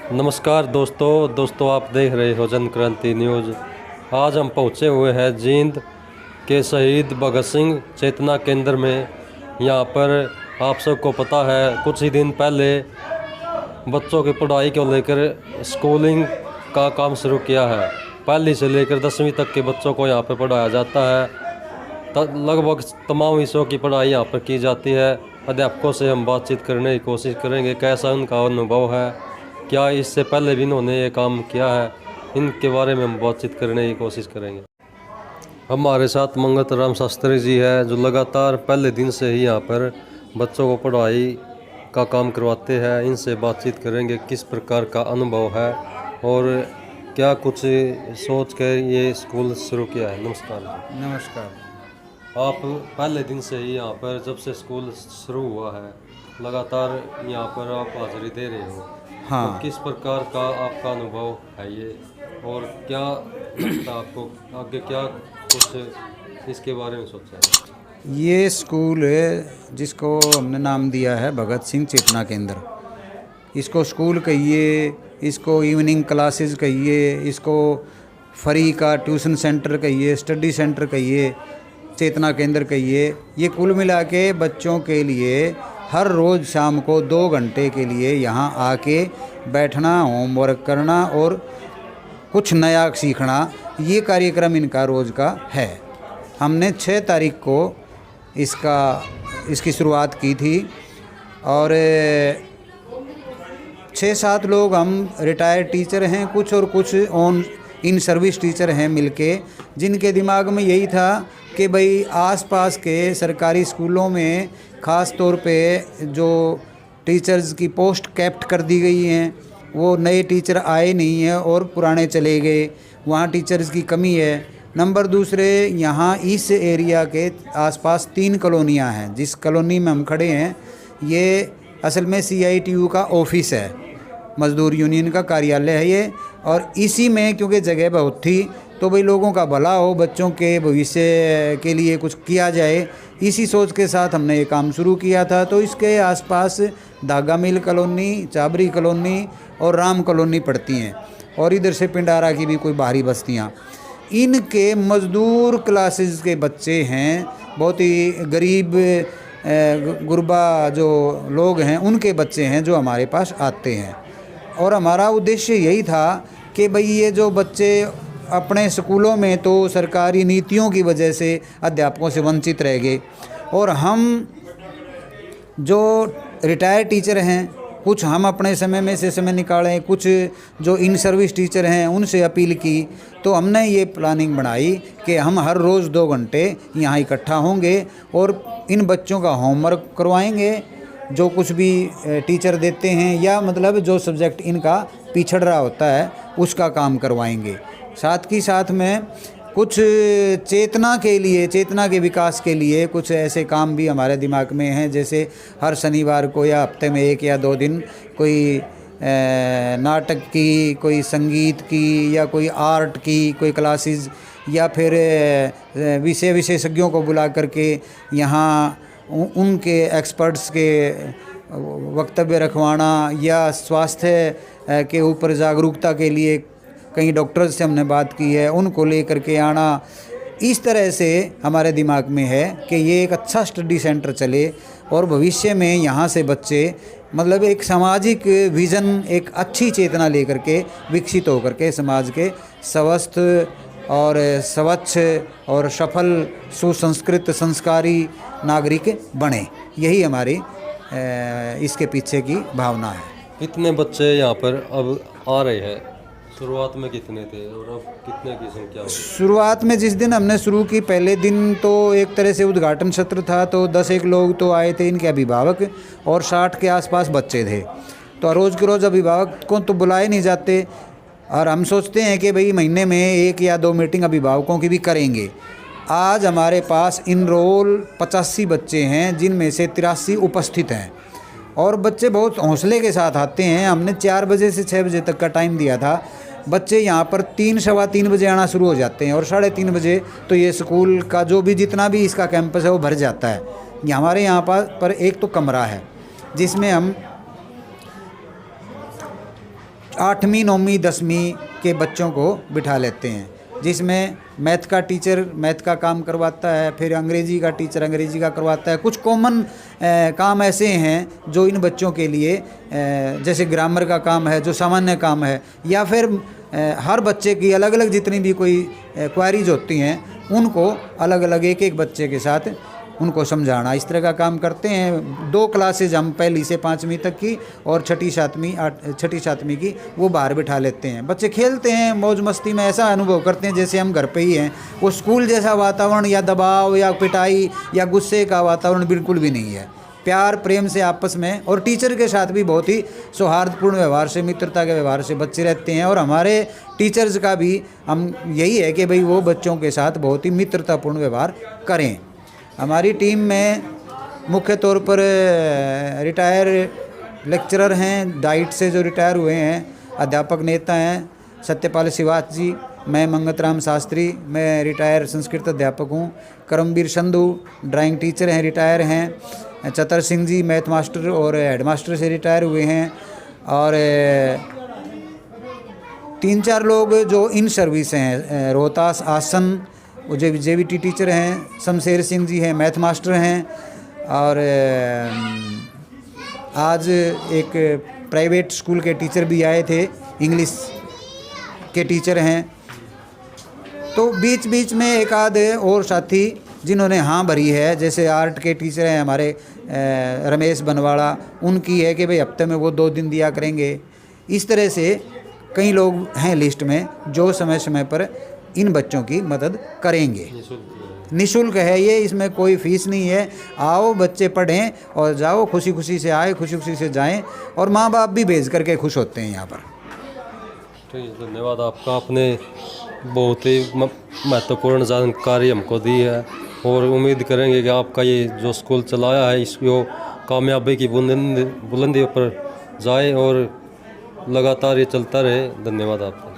नमस्कार दोस्तों आप देख रहे हो जन क्रांति न्यूज़। आज हम पहुंचे हुए हैं जींद के शहीद भगत सिंह चेतना केंद्र में। यहां पर आप सबको पता है कुछ ही दिन पहले बच्चों की पढ़ाई को लेकर स्कूलिंग का काम शुरू किया है। पहली से लेकर 10वीं तक के बच्चों को यहां पर पढ़ाया जाता है। लगभग तमाम विषयों की पढ़ाई यहां पर की जाती है। अध्यापकों से हम बातचीत करने की कोशिश करेंगे, कैसा उनका अनुभव है, क्या इससे पहले भी इन्होंने ये काम किया है, इनके बारे में हम बातचीत करने की कोशिश करेंगे। हमारे साथ मंगत राम शास्त्री जी है जो लगातार पहले दिन से ही यहाँ पर बच्चों को पढ़ाई का काम करवाते हैं। इनसे बातचीत करेंगे किस प्रकार का अनुभव है और क्या कुछ सोच कर ये स्कूल शुरू किया है। नमस्कार। नमस्कार। आप पहले दिन से ही यहाँ पर जब से स्कूल शुरू हुआ है लगातार यहाँ पर आप हाजिरी दे रहे हो। हाँ। तो किस प्रकार का आपका अनुभव है ये और क्या लगता है आपको आगे क्या कुछ इसके बारे में सोचा है? ये स्कूल है जिसको हमने नाम दिया है भगत सिंह चेतना केंद्र। इसको स्कूल कहिए, इसको इवनिंग क्लासेस कहिए, इसको फ्री का ट्यूशन सेंटर कहिए, स्टडी सेंटर कहिए, चेतना केंद्र कहिए। ये कुल मिला के बच्चों के लिए हर रोज़ शाम को 2 घंटे के लिए यहाँ आके बैठना, होमवर्क करना और कुछ नया सीखना, ये कार्यक्रम इनका रोज़ का है। हमने 6 तारीख को इसकी शुरुआत की थी और 6-7 लोग हम रिटायर्ड टीचर हैं कुछ और कुछ ऑन इन सर्विस टीचर हैं मिलके, जिनके दिमाग में यही था कि भाई आसपास के सरकारी स्कूलों में ख़ास तौर पे जो टीचर्स की पोस्ट कैप्ट कर दी गई हैं, वो नए टीचर आए नहीं हैं और पुराने चले गए, वहाँ टीचर्स की कमी है। नंबर दूसरे, यहाँ इस एरिया के आसपास 3 कॉलोनियाँ हैं। जिस कॉलोनी में हम खड़े हैं ये असल में CITU का ऑफिस है, मज़दूर यूनियन का कार्यालय है ये। और इसी में क्योंकि जगह बहुत थी तो भाई लोगों का भला हो, बच्चों के भविष्य के लिए कुछ किया जाए, इसी सोच के साथ हमने ये काम शुरू किया था। तो इसके आसपास धागा मिल कॉलोनी, चाबरी कॉलोनी और राम कॉलोनी पड़ती हैं और इधर से पिंडारा की भी कोई बाहरी बस्तियाँ। इनके मज़दूर क्लासेस के बच्चे हैं, बहुत ही गरीब गुरबा जो लोग हैं उनके बच्चे हैं जो हमारे पास आते हैं। और हमारा उद्देश्य यही था कि भाई ये जो बच्चे अपने स्कूलों में तो सरकारी नीतियों की वजह से अध्यापकों से वंचित रह गए और हम जो रिटायर्ड टीचर हैं कुछ हम अपने समय में से समय निकालें, कुछ जो इन सर्विस टीचर हैं उनसे अपील की। तो हमने ये प्लानिंग बनाई कि हम हर रोज़ 2 घंटे यहाँ इकट्ठा होंगे और इन बच्चों का होमवर्क करवाएंगे, जो कुछ भी टीचर देते हैं या मतलब जो सब्जेक्ट इनका पिछड़ रहा होता है उसका काम करवाएंगे। साथ ही साथ में कुछ चेतना के विकास के लिए कुछ ऐसे काम भी हमारे दिमाग में हैं, जैसे हर शनिवार को या हफ्ते में 1 या 2 दिन कोई नाटक की, कोई संगीत की या कोई आर्ट की कोई क्लासेस, या फिर विशेषज्ञों को बुला करके यहाँ उनके एक्सपर्ट्स के वक्तव्य रखवाना या स्वास्थ्य के ऊपर जागरूकता के लिए कई डॉक्टर्स से हमने बात की है, उनको लेकर के आना। इस तरह से हमारे दिमाग में है कि ये एक अच्छा स्टडी सेंटर चले और भविष्य में यहाँ से बच्चे मतलब एक सामाजिक विज़न, एक अच्छी चेतना लेकर के विकसित होकर के समाज के स्वस्थ और स्वच्छ और सफल सुसंस्कृत संस्कारी नागरिक बने। यही हमारी इसके पीछे की भावना है। कितने बच्चे यहाँ पर अब आ रहे हैं? शुरुआत में कितने थे और अब कितने की संख्या है? शुरुआत में जिस दिन हमने शुरू की पहले दिन तो एक तरह से उद्घाटन सत्र था, तो 10-1 लोग तो आए थे, इनके अभिभावक, और 60 के आसपास बच्चे थे। तो रोज़ के रोज़ अभिभावक को तो बुलाए नहीं जाते और हम सोचते हैं कि भाई महीने में 1 या 2 मीटिंग अभिभावकों की भी करेंगे। आज हमारे पास इनरोल 85 बच्चे हैं, जिनमें से 83 उपस्थित हैं और बच्चे बहुत हौसले के साथ आते हैं। हमने 4 बजे से 6 बजे तक का टाइम दिया था। बच्चे यहाँ पर 3-3:15 बजे आना शुरू हो जाते हैं और 3:30 बजे तो ये स्कूल का जो भी जितना भी इसका कैंपस है वो भर जाता है। हमारे यहाँ पर एक तो कमरा है जिसमें हम 8वीं 9वीं 10वीं के बच्चों को बिठा लेते हैं, जिसमें मैथ का टीचर मैथ का काम करवाता है, फिर अंग्रेजी का टीचर अंग्रेजी का करवाता है। कुछ कॉमन काम ऐसे हैं जो इन बच्चों के लिए जैसे ग्रामर का काम है, जो सामान्य काम है, या फिर हर बच्चे की अलग अलग जितनी भी कोई क्वारीज होती हैं उनको अलग अलग एक एक बच्चे के साथ उनको समझाना, इस तरह का काम करते हैं। 2 क्लासेज हम पहली से 5वीं तक की और छठी सातवीं की वो बाहर बिठा लेते हैं। बच्चे खेलते हैं, मौज मस्ती में ऐसा अनुभव करते हैं जैसे हम घर पे ही हैं। वो स्कूल जैसा वातावरण या दबाव या पिटाई या गुस्से का वातावरण बिल्कुल भी नहीं है। प्यार प्रेम से आपस में, और टीचर के साथ भी बहुत ही सौहार्दपूर्ण व्यवहार से, मित्रता के व्यवहार से बच्चे रहते हैं। और हमारे टीचर्स का भी हम यही है कि भाई वो बच्चों के साथ बहुत ही मित्रतापूर्ण व्यवहार करें। हमारी टीम में मुख्य तौर पर रिटायर लेक्चरर हैं, डाइट से जो रिटायर हुए हैं, अध्यापक नेता हैं सत्यपाल श्रीवास्तव जी, मैं मंगतराम शास्त्री, मैं रिटायर संस्कृत अध्यापक हूँ। करमवीर संधू ड्राइंग टीचर हैं, रिटायर हैं। चतर सिंह जी मैथ मास्टर और हेडमास्टर से रिटायर हुए हैं। और 3-4 लोग जो इन सर्विस हैं, रोहतास आसन वो JVT टीचर हैं, शमशेर सिंह जी हैं मैथ मास्टर हैं। और आज एक प्राइवेट स्कूल के टीचर भी आए थे, इंग्लिश के टीचर हैं। तो बीच बीच में एक आध और साथी जिन्होंने हाँ भरी है, जैसे आर्ट के टीचर हैं हमारे रमेश बनवाड़ा, उनकी है कि भाई हफ्ते में वो 2 दिन दिया करेंगे। इस तरह से कई लोग हैं लिस्ट में जो समय समय पर इन बच्चों की मदद करेंगे। निःशुल्क है ये, इसमें कोई फीस नहीं है। आओ बच्चे पढ़ें और जाओ, खुशी खुशी से आए, खुशी खुशी से जाएं, और माँ बाप भी भेज करके खुश होते हैं यहाँ पर। ठीक है, धन्यवाद आपका। आपने बहुत ही महत्वपूर्ण जानकारी हमको दी है और उम्मीद करेंगे कि आपका ये जो स्कूल चलाया है इसको कामयाबी की बुलंदियों पर जाए और लगातार ये चलता रहे। धन्यवाद आपका।